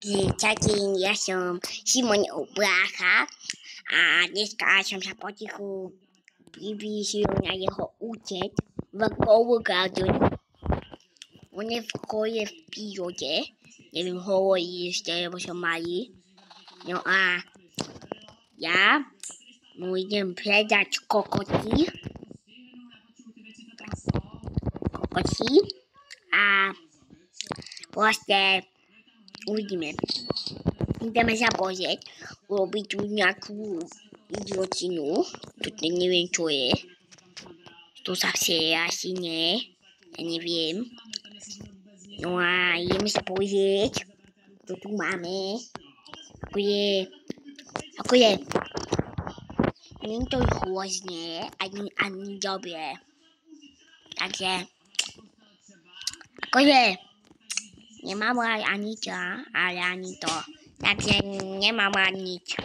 Čatín, ja som Šimon Brácha a dneska som sa potichu priblížil na jeho účet v Clover Garden. On je v škole v prírode, neviem, hovorí ešte, lebo som malý. No a ja mu idem predať kokoty a proste uvidíme. Ideme sa pozrieť, urobiť tu nejakú idiotinu. Toto neviem, čo je. To sa vsie asi nie. Ja neviem. No a ideme sa pozrieť, čo tu máme. Ako je. Nie je to hrozné, ani dobré. Takže, nemám rád ani to, ale ani to. Takže nemám rád nič.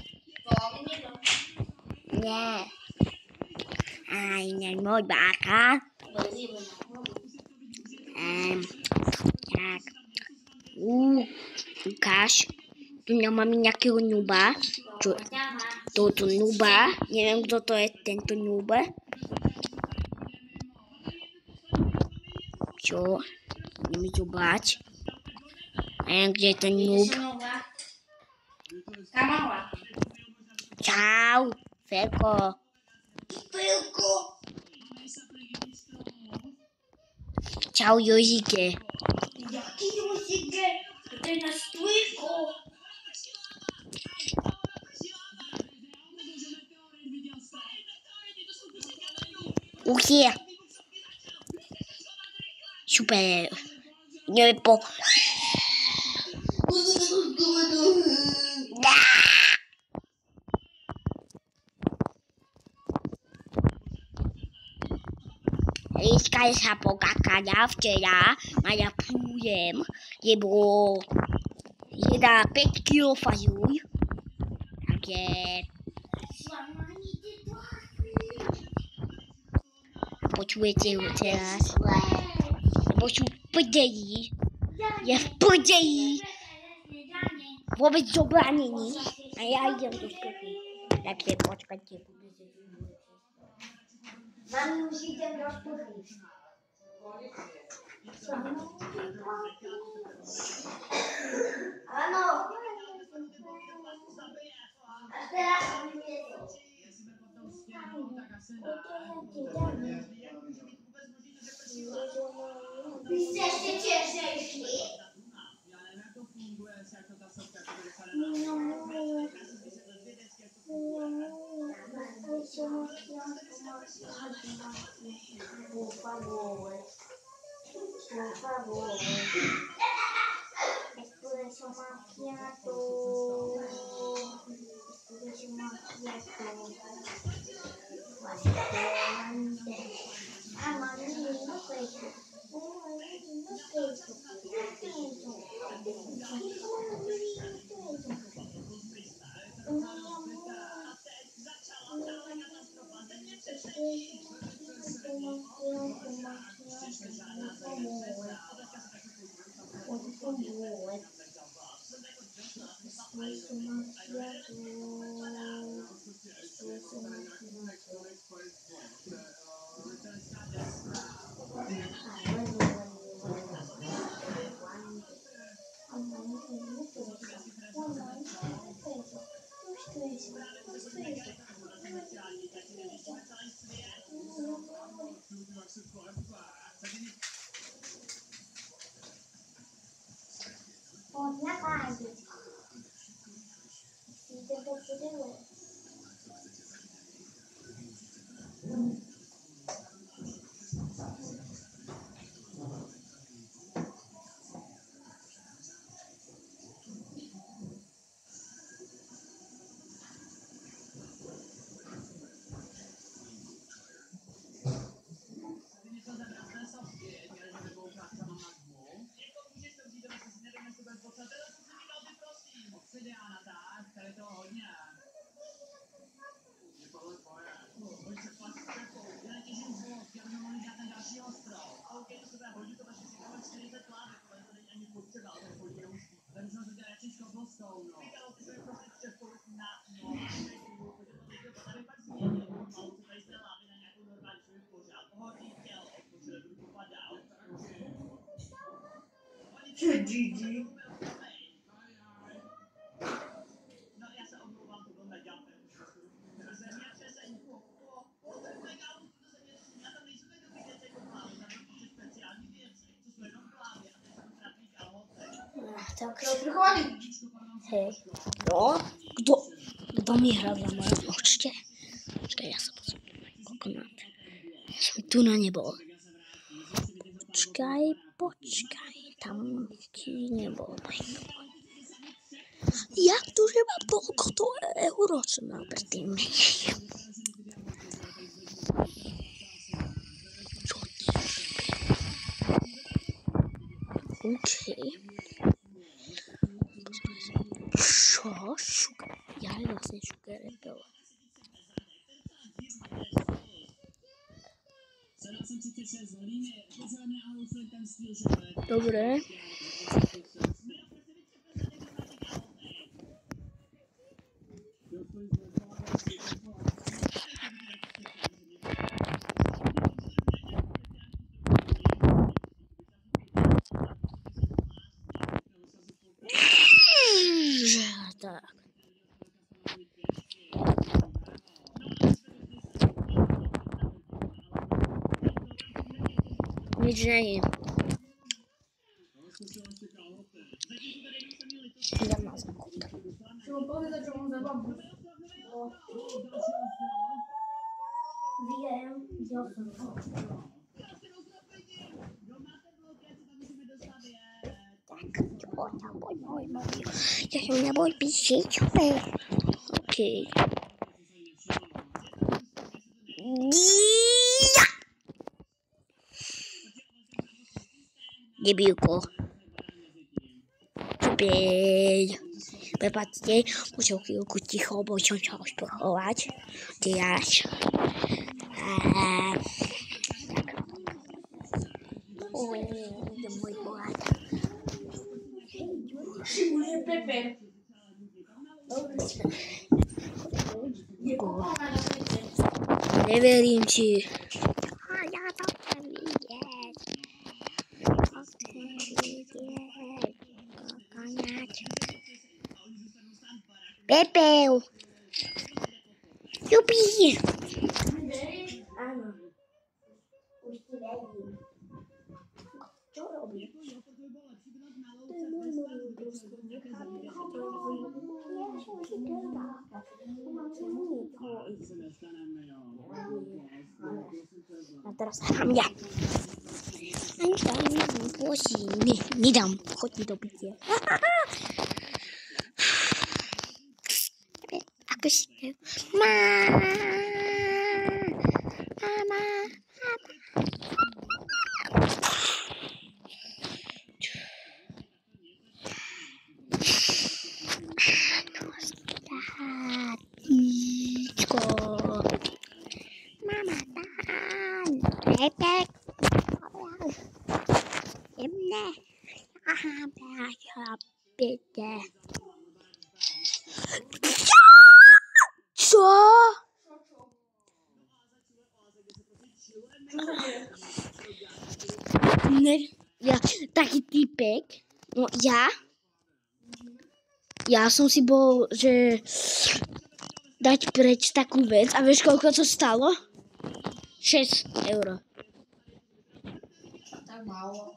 Nie. A inak môj báka. Tak. Ukáž. Tu máme nejakého nuba. Toto nuba. Neviem, kto to je, tento nub. Čo? Ideme to brať. Neviem, kde je ten nub. Čau, Ferko. Čau, Jožike. Jaký Jožike? To je náš Tvojko. Už je. Super. Ideme po... Líška sa pokakala včera, a ja pôjdem, lebo jedá 5 kg fazúľ. Takže... A počujete ho teraz? Lebo sú prdeli. Je v prdeli. Vôbec dobrá není. A ja idem do školy. Takže počkajte. Mami, už idem do školy. Áno. A teraz som viedol. Vy ste ešte tiež nešli? Por favor. Escureció macchiato. Podľa pájde. Ide do pudele. Gigi. Tak. Rozrychowali. Hej. No, kto mi hral za mojom účte? Počkaj, ja sa pozriem. Kokonát. Som tu na nebol. Počkaj. Tam ti nebol. Jak to, že mám toľko to euro, som mal predtým menej. OK. Čo? Sugar? Ja je vlastne Sugar Apple. Dobre. Tak. Nič není. Idem na záchod. Čo mu povedať, čo mám za babu? Viem, ja som to. Poď. Ja som neboj píšiť. OK. Debílko. Prepáčte, musím chvíľku ticho, bo som sa rozprchovať. Teraz. Idem môj bohát. Šimuje Pepe. Neverím ti. Ja to chcem vidieť. Pepe. Jupi. Áno. Už ti verím. Čo robíš? To je môj proste. A teraz hrám ja. Ani to ani boží. Nedám. Choď mi do pitia. Ako si... Mama. Tatíčko. Mama, tam. Pepek. Jemne. Aha, pete. Čo? Ne, ja, taký typek. No ja som si bol, že dať preč takú vec. A vieš, koľko to stalo? 6 €. Tak málo.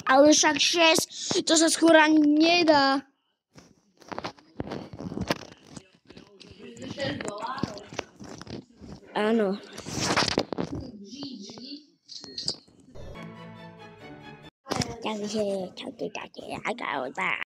Ale však 6, to sa skôr ani nedá. $6. Áno. Takže, čaute,